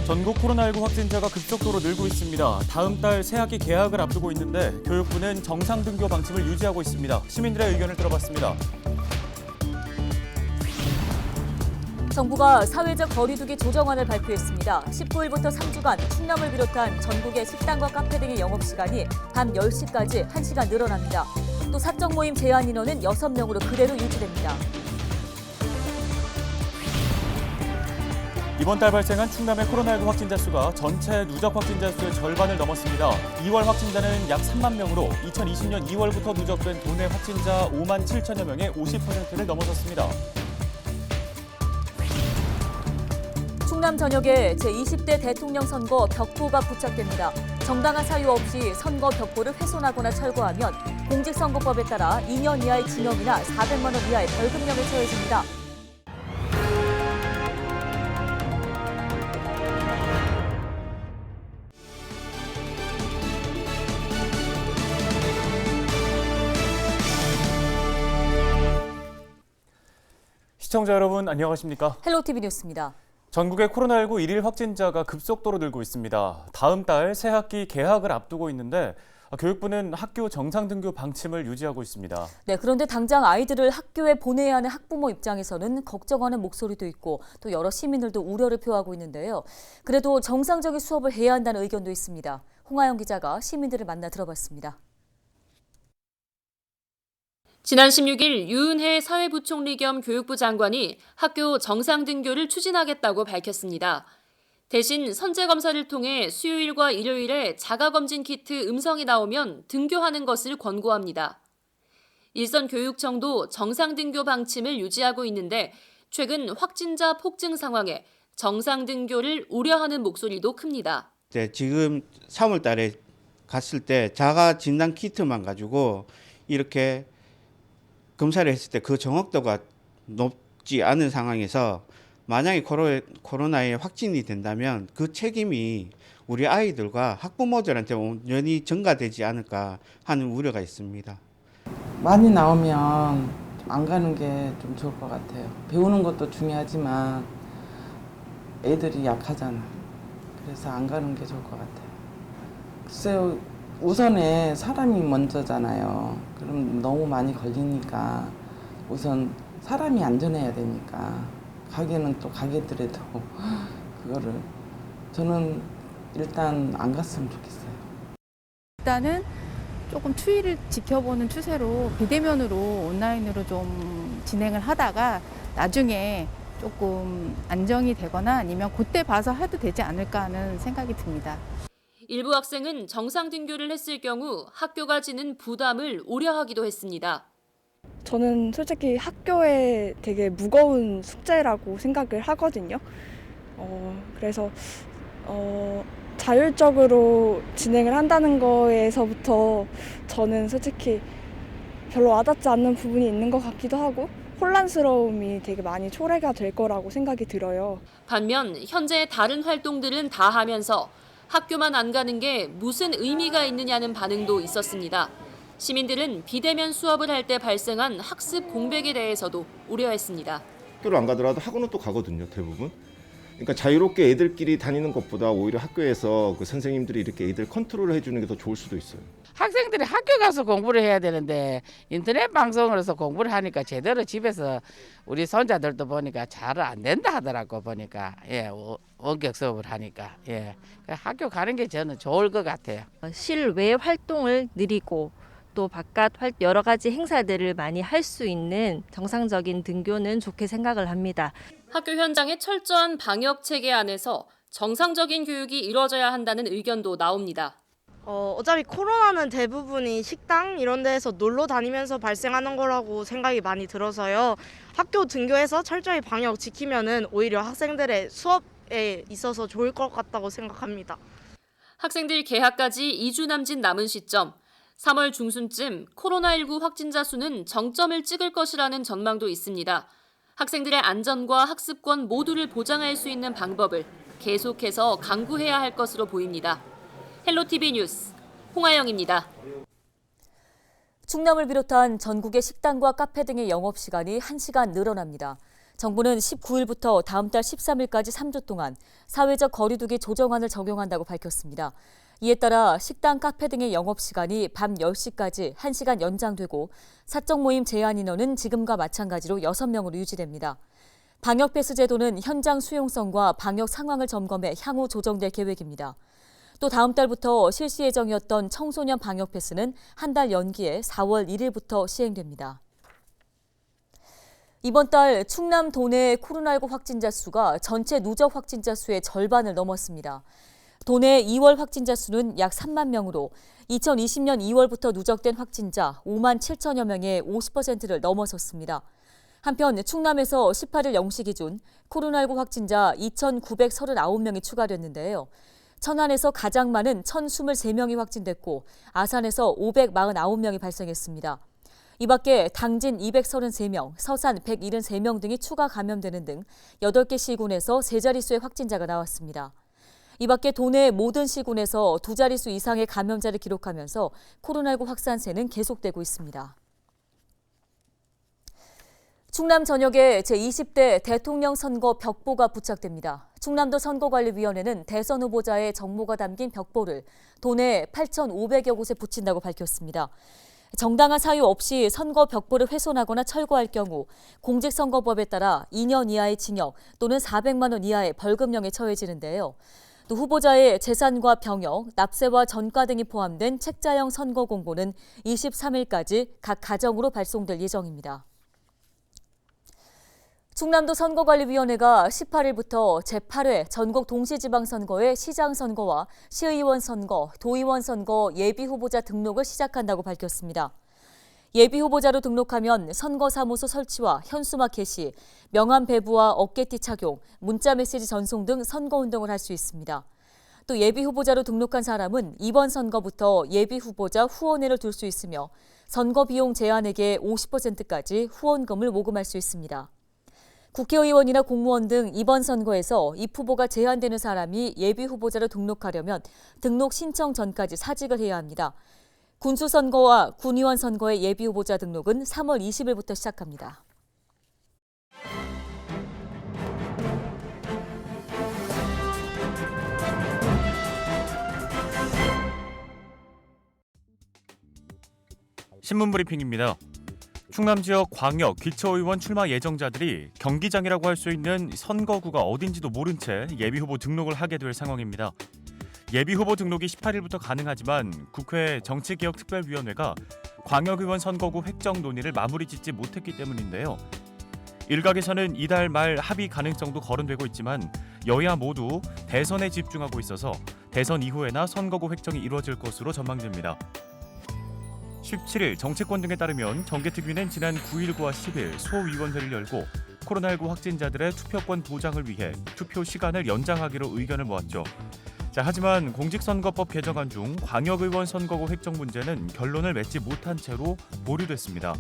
전국 코로나19 확진자가 급속도로 늘고 있습니다. 다음 달 새학기 개학을 앞두고 있는데 교육부는 정상 등교 방침을 유지하고 있습니다. 시민들의 의견을 들어봤습니다. 정부가 사회적 거리두기 조정안을 발표했습니다. 19일부터 3주간 충남을 비롯한 전국의 식당과 카페 등의 영업시간이 밤 10시까지 1시간 늘어납니다. 또 사적 모임 제한 인원은 6명으로 그대로 유지됩니다. 이번 달 발생한 충남의 코로나19 확진자 수가 전체 누적 확진자 수의 절반을 넘었습니다. 2월 확진자는 약 3만 명으로 2020년 2월부터 누적된 도내 확진자 5만 7천여 명의 50%를 넘어섰습니다. 충남 전역에 제20대 대통령 선거 벽보가 부착됩니다. 정당한 사유 없이 선거 벽보를 훼손하거나 철거하면 공직선거법에 따라 2년 이하의 징역이나 400만 원 이하의 벌금형에 처해집니다. 시청자 여러분 안녕하십니까? 헬로티비 뉴스입니다. 전국의 코로나19 일일 확진자가 급속도로 늘고 있습니다. 다음 달 새학기 개학을 앞두고 있는데 교육부는 학교 정상 등교 방침을 유지하고 있습니다. 네, 그런데 당장 아이들을 학교에 보내야 하는 학부모 입장에서는 걱정하는 목소리도 있고 또 여러 시민들도 우려를 표하고 있는데요. 그래도 정상적인 수업을 해야 한다는 의견도 있습니다. 홍하영 기자가 시민들을 만나 들어봤습니다. 지난 16일 유은혜 사회부총리 겸 교육부 장관이 학교 정상 등교를 추진하겠다고 밝혔습니다. 대신 선제검사를 통해 수요일과 일요일에 자가검진 키트 음성이 나오면 등교하는 것을 권고합니다. 일선교육청도 정상 등교 방침을 유지하고 있는데 최근 확진자 폭증 상황에 정상 등교를 우려하는 목소리도 큽니다. 지금 3월 달에 갔을 때 자가 진단 키트만 가지고 이렇게 검사를 했을 때 그 정확도가 높지 않은 상황에서 만약에 코로나에 확진이 된다면 그 책임이 우리 아이들과 학부모들한테 온전히 전가되지 않을까 하는 우려가 있습니다. 많이 나오면 안 가는 게 좀 좋을 것 같아요. 배우는 것도 중요하지만 애들이 약하잖아. 그래서 안 가는 게 좋을 것 같아요. 글쎄요. 우선에 사람이 먼저잖아요. 그럼 너무 많이 걸리니까 우선 사람이 안전해야 되니까 가게는 또 가게들에도 그거를 저는 일단 안 갔으면 좋겠어요. 일단은 조금 추이를 지켜보는 추세로 비대면으로 온라인으로 좀 진행을 하다가 나중에 조금 안정이 되거나 아니면 그때 봐서 해도 되지 않을까 하는 생각이 듭니다. 일부 학생은 정상 등교를 했을 경우 학교가 지는 부담을 우려하기도 했습니다. 저는 솔직히 학교에 되게 무거운 숙제라고 생각을 하거든요. 그래서 자율적으로 진행을 한다는 거에서부터 저는 솔직히 별로 와닿지 않는 부분이 있는 것 같기도 하고 혼란스러움이 되게 많이 초래가 될 거라고 생각이 들어요. 반면 현재 다른 활동들은 다 하면서 학교만 안 가는 게 무슨 의미가 있느냐는 반응도 있었습니다. 시민들은 비대면 수업을 할 때 발생한 학습 공백에 대해서도 우려했습니다. 학교를 안 가더라도 학원은 또 가거든요, 대부분. 그러니까 자유롭게 애들끼리 다니는 것보다 오히려 학교에서 그 선생님들이 이렇게 애들 컨트롤을 해주는 게 더 좋을 수도 있어요. 학생들이 학교 가서 공부를 해야 되는데 인터넷 방송으로서 공부를 하니까 제대로 집에서 우리 손자들도 보니까 잘 안 된다 하더라고 보니까 원격 수업을 하니까 학교 가는 게 저는 좋을 것 같아요. 실외 활동을 늘리고 또 바깥 여러 가지 행사들을 많이 할 수 있는 정상적인 등교는 좋게 생각을 합니다. 학교 현장의 철저한 방역 체계 안에서 정상적인 교육이 이루어져야 한다는 의견도 나옵니다. 어차피 코로나는 대부분이 식당 이런 데에서 놀러 다니면서 발생하는 거라고 생각이 많이 들어서요. 학교 등교해서 철저히 방역 지키면은 오히려 학생들의 수업에 있어서 좋을 것 같다고 생각합니다. 학생들 개학까지 2주 남짓 남은 시점, 3월 중순쯤 코로나19 확진자 수는 정점을 찍을 것이라는 전망도 있습니다. 학생들의 안전과 학습권 모두를 보장할 수 있는 방법을 계속해서 강구해야 할 것으로 보입니다. 헬로티비 뉴스 홍하영입니다. 충남을 비롯한 전국의 식당과 카페 등의 영업시간이 1시간 늘어납니다. 정부는 19일부터 다음 달 13일까지 3주 동안 사회적 거리두기 조정안을 적용한다고 밝혔습니다. 이에 따라 식당, 카페 등의 영업시간이 밤 10시까지 1시간 연장되고 사적 모임 제한 인원은 지금과 마찬가지로 6명으로 유지됩니다. 방역 패스 제도는 현장 수용성과 방역 상황을 점검해 향후 조정될 계획입니다. 또 다음 달부터 실시 예정이었던 청소년 방역 패스는 한 달 연기해 4월 1일부터 시행됩니다. 이번 달 충남 도내 코로나19 확진자 수가 전체 누적 확진자 수의 절반을 넘었습니다. 도내 2월 확진자 수는 약 3만 명으로 2020년 2월부터 누적된 확진자 5만 7천여 명의 50%를 넘어섰습니다. 한편 충남에서 18일 0시 기준 코로나19 확진자 2,939명이 추가됐는데요. 천안에서 가장 많은 1,023명이 확진됐고 아산에서 549명이 발생했습니다. 이 밖에 당진 233명, 서산 173명 등이 추가 감염되는 등 8개 시군에서 3자릿수의 확진자가 나왔습니다. 이 밖에 도내 모든 시군에서 2자릿수 이상의 감염자를 기록하면서 코로나19 확산세는 계속되고 있습니다. 충남 전역에 제20대 대통령 선거 벽보가 부착됩니다. 충남도 선거관리위원회는 대선 후보자의 정모가 담긴 벽보를 도내 8,500여 곳에 붙인다고 밝혔습니다. 정당한 사유 없이 선거 벽보를 훼손하거나 철거할 경우 공직선거법에 따라 2년 이하의 징역 또는 400만 원 이하의 벌금형에 처해지는데요. 또 후보자의 재산과 병역, 납세와 전가 등이 포함된 책자형 선거 공고는 23일까지 각 가정으로 발송될 예정입니다. 충남도 선거관리위원회가 18일부터 제8회 전국 동시지방선거의 시장선거와 시의원 선거, 도의원 선거 예비후보자 등록을 시작한다고 밝혔습니다. 예비후보자로 등록하면 선거사무소 설치와 현수막 게시, 명함 배부와 어깨띠 착용, 문자메시지 전송 등 선거운동을 할 수 있습니다. 또 예비후보자로 등록한 사람은 이번 선거부터 예비후보자 후원회를 둘 수 있으며 선거비용 제한액의 50%까지 후원금을 모금할 수 있습니다. 국회의원이나 공무원 등 이번 선거에서 입후보가 제한되는 사람이 예비후보자로 등록하려면 등록 신청 전까지 사직을 해야 합니다. 군수선거와 군의원 선거의 예비후보자 등록은 3월 20일부터 시작합니다. 신문 브리핑입니다. 충남 지역 광역, 기초의원 출마 예정자들이 경기장이라고 할 수 있는 선거구가 어딘지도 모른 채 예비후보 등록을 하게 될 상황입니다. 예비후보 등록이 18일부터 가능하지만 국회 정치개혁특별위원회가 광역의원 선거구 획정 논의를 마무리 짓지 못했기 때문인데요. 일각에서는 이달 말 합의 가능성도 거론되고 있지만 여야 모두 대선에 집중하고 있어서 대선 이후에나 선거구 획정이 이루어질 것으로 전망됩니다. 17일 정치권 등에 따르면 정개특위는 지난 9일과 10일 소위원회를 열고 코로나19 확진자들의 투표권 보장을 위해 투표 시간을 연장하기로 의견을 모았죠. 하지만 공직선거법 개정안 중 광역의원 선거구 획정 문제는 결론을 맺지 못한 채로 보류됐습니다.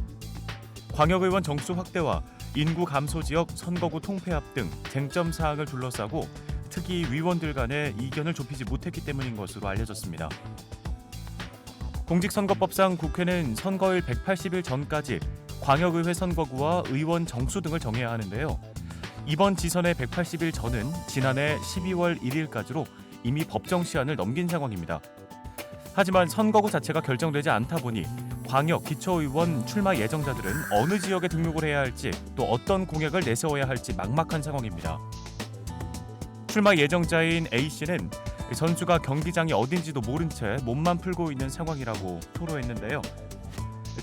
광역의원 정수 확대와 인구 감소 지역 선거구 통폐합 등 쟁점 사항을 둘러싸고 특히 위원들 간의 이견을 좁히지 못했기 때문인 것으로 알려졌습니다. 공직선거법상 국회는 선거일 180일 전까지 광역의회 선거구와 의원 정수 등을 정해야 하는데요. 이번 지선의 180일 전은 지난해 12월 1일까지로 이미 법정 시한을 넘긴 상황입니다. 하지만 선거구 자체가 결정되지 않다 보니 광역, 기초의원 출마 예정자들은 어느 지역에 등록을 해야 할지 또 어떤 공약을 내세워야 할지 막막한 상황입니다. 출마 예정자인 A씨는 선수가 경기장이 어딘지도 모른 채 몸만 풀고 있는 상황이라고 토로했는데요.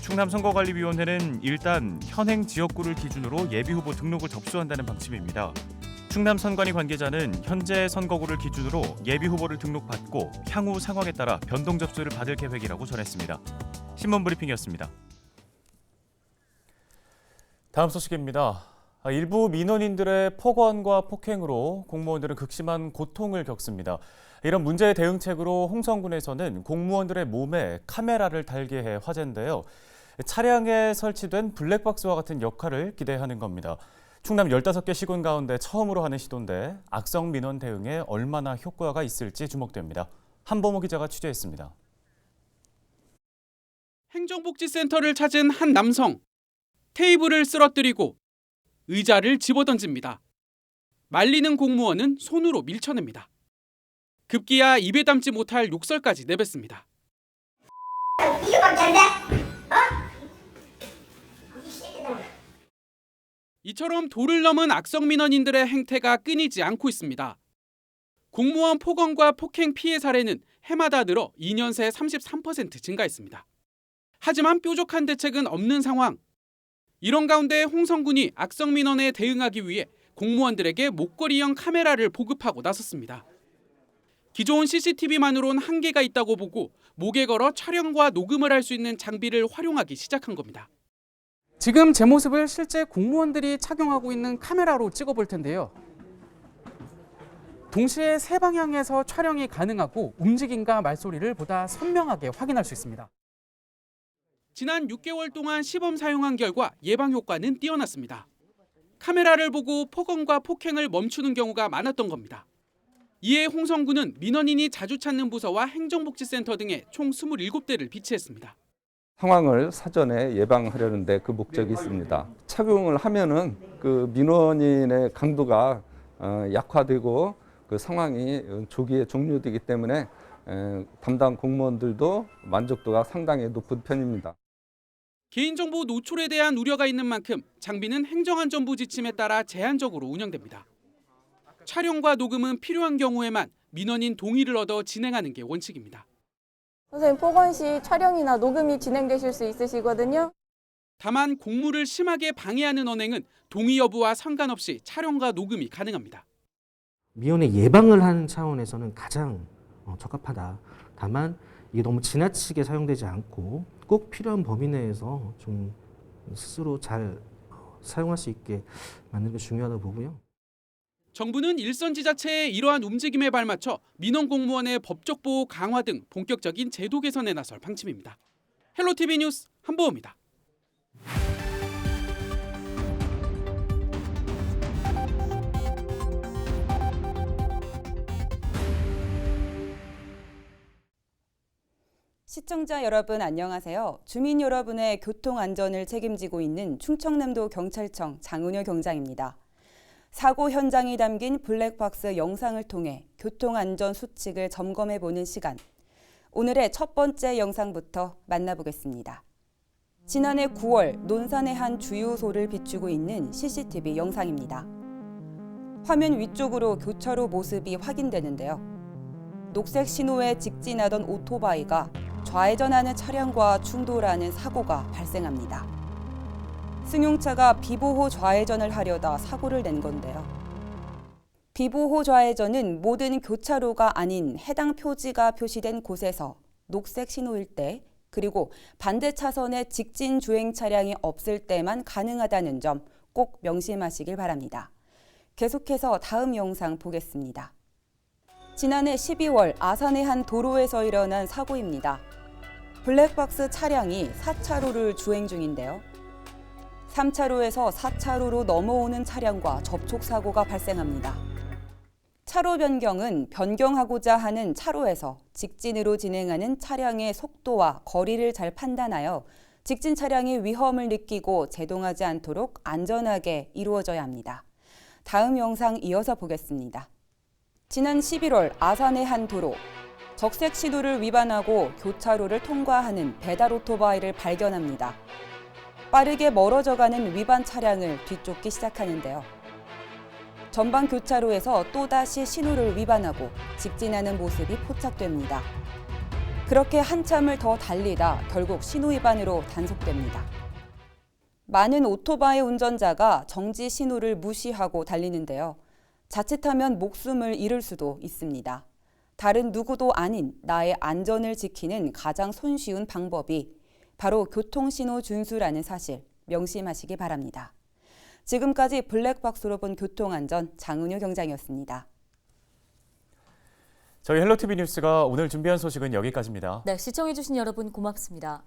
충남선거관리위원회는 일단 현행 지역구를 기준으로 예비후보 등록을 접수한다는 방침입니다. 충남선관위 관계자는 현재 선거구를 기준으로 예비후보를 등록받고 향후 상황에 따라 변동 접수를 받을 계획이라고 전했습니다. 신문 브리핑이었습니다. 다음 소식입니다. 일부 민원인들의 폭언과 폭행으로 공무원들은 극심한 고통을 겪습니다. 이런 문제의 대응책으로 홍성군에서는 공무원들의 몸에 카메라를 달게 해 화제인데요. 차량에 설치된 블랙박스와 같은 역할을 기대하는 겁니다. 충남 15개 시군 가운데 처음으로 하는 시도인데 악성 민원 대응에 얼마나 효과가 있을지 주목됩니다. 한보모 기자가 취재했습니다. 행정복지센터를 찾은 한 남성. 테이블을 쓰러뜨리고 의자를 집어던집니다. 말리는 공무원은 손으로 밀쳐냅니다. 급기야 입에 담지 못할 욕설까지 내뱉습니다. 이처럼 도를 넘은 악성 민원인들의 행태가 끊이지 않고 있습니다. 공무원 폭언과 폭행 피해 사례는 해마다 늘어 2년 새 33% 증가했습니다. 하지만 뾰족한 대책은 없는 상황. 이런 가운데 홍성군이 악성 민원에 대응하기 위해 공무원들에게 목걸이형 카메라를 보급하고 나섰습니다. 기존 CCTV만으론 한계가 있다고 보고 목에 걸어 촬영과 녹음을 할 수 있는 장비를 활용하기 시작한 겁니다. 지금 제 모습을 실제 공무원들이 착용하고 있는 카메라로 찍어볼 텐데요. 동시에 세 방향에서 촬영이 가능하고 움직임과 말소리를 보다 선명하게 확인할 수 있습니다. 지난 6개월 동안 시범 사용한 결과 예방 효과는 뛰어났습니다. 카메라를 보고 폭언과 폭행을 멈추는 경우가 많았던 겁니다. 이에 홍성군은 민원인이 자주 찾는 부서와 행정복지센터 등에 총 27대를 비치했습니다. 상황을 사전에 예방하려는데 그 목적이 있습니다. 착용을 하면은 그 민원인의 강도가 약화되고 그 상황이 조기에 종료되기 때문에 담당 공무원들도 만족도가 상당히 높은 편입니다. 개인정보 노출에 대한 우려가 있는 만큼 장비는 행정안전부 지침에 따라 제한적으로 운영됩니다. 촬영과 녹음은 필요한 경우에만 민원인 동의를 얻어 진행하는 게 원칙입니다. 선생님, 폭언 시 촬영이나 녹음이 진행되실 수 있으시거든요. 다만 공무를 심하게 방해하는 언행은 동의 여부와 상관없이 촬영과 녹음이 가능합니다. 미연의 예방을 하는 차원에서는 가장 적합하다. 다만 이게 너무 지나치게 사용되지 않고 꼭 필요한 범위 내에서 좀 스스로 잘 사용할 수 있게 만드는 게 중요하다고 보고요. 정부는 일선 지자체의 이러한 움직임에 발맞춰 민원 공무원의 법적 보호 강화 등 본격적인 제도 개선에 나설 방침입니다. 헬로티비 뉴스 한보호입니다. 시청자 여러분 안녕하세요. 주민 여러분의 교통 안전을 책임지고 있는 충청남도 경찰청 장은효 경장입니다. 사고 현장이 담긴 블랙박스 영상을 통해 교통 안전 수칙을 점검해 보는 시간. 오늘의 첫 번째 영상부터 만나보겠습니다. 지난해 9월 논산의 한 주유소를 비추고 있는 CCTV 영상입니다. 화면 위쪽으로 교차로 모습이 확인되는데요. 녹색 신호에 직진하던 오토바이가 좌회전하는 차량과 충돌하는 사고가 발생합니다. 승용차가 비보호 좌회전을 하려다 사고를 낸 건데요. 비보호 좌회전은 모든 교차로가 아닌 해당 표지가 표시된 곳에서 녹색 신호일 때, 그리고 반대 차선에 직진 주행 차량이 없을 때만 가능하다는 점 꼭 명심하시길 바랍니다. 계속해서 다음 영상 보겠습니다. 지난해 12월 아산의 한 도로에서 일어난 사고입니다. 블랙박스 차량이 4차로를 주행 중인데요. 3차로에서 4차로로 넘어오는 차량과 접촉사고가 발생합니다. 차로 변경은 변경하고자 하는 차로에서 직진으로 진행하는 차량의 속도와 거리를 잘 판단하여 직진 차량이 위험을 느끼고 제동하지 않도록 안전하게 이루어져야 합니다. 다음 영상 이어서 보겠습니다. 지난 11월 아산의 한 도로, 적색 신호를 위반하고 교차로를 통과하는 배달 오토바이를 발견합니다. 빠르게 멀어져가는 위반 차량을 뒤쫓기 시작하는데요. 전방 교차로에서 또다시 신호를 위반하고 직진하는 모습이 포착됩니다. 그렇게 한참을 더 달리다 결국 신호 위반으로 단속됩니다. 많은 오토바이 운전자가 정지 신호를 무시하고 달리는데요. 자칫하면 목숨을 잃을 수도 있습니다. 다른 누구도 아닌 나의 안전을 지키는 가장 손쉬운 방법이 바로 교통신호 준수라는 사실 명심하시기 바랍니다. 지금까지 블랙박스로 본 교통안전 장은효 경장이었습니다. 저희 헬로티비 뉴스가 오늘 준비한 소식은 여기까지입니다. 네, 시청해주신 여러분 고맙습니다.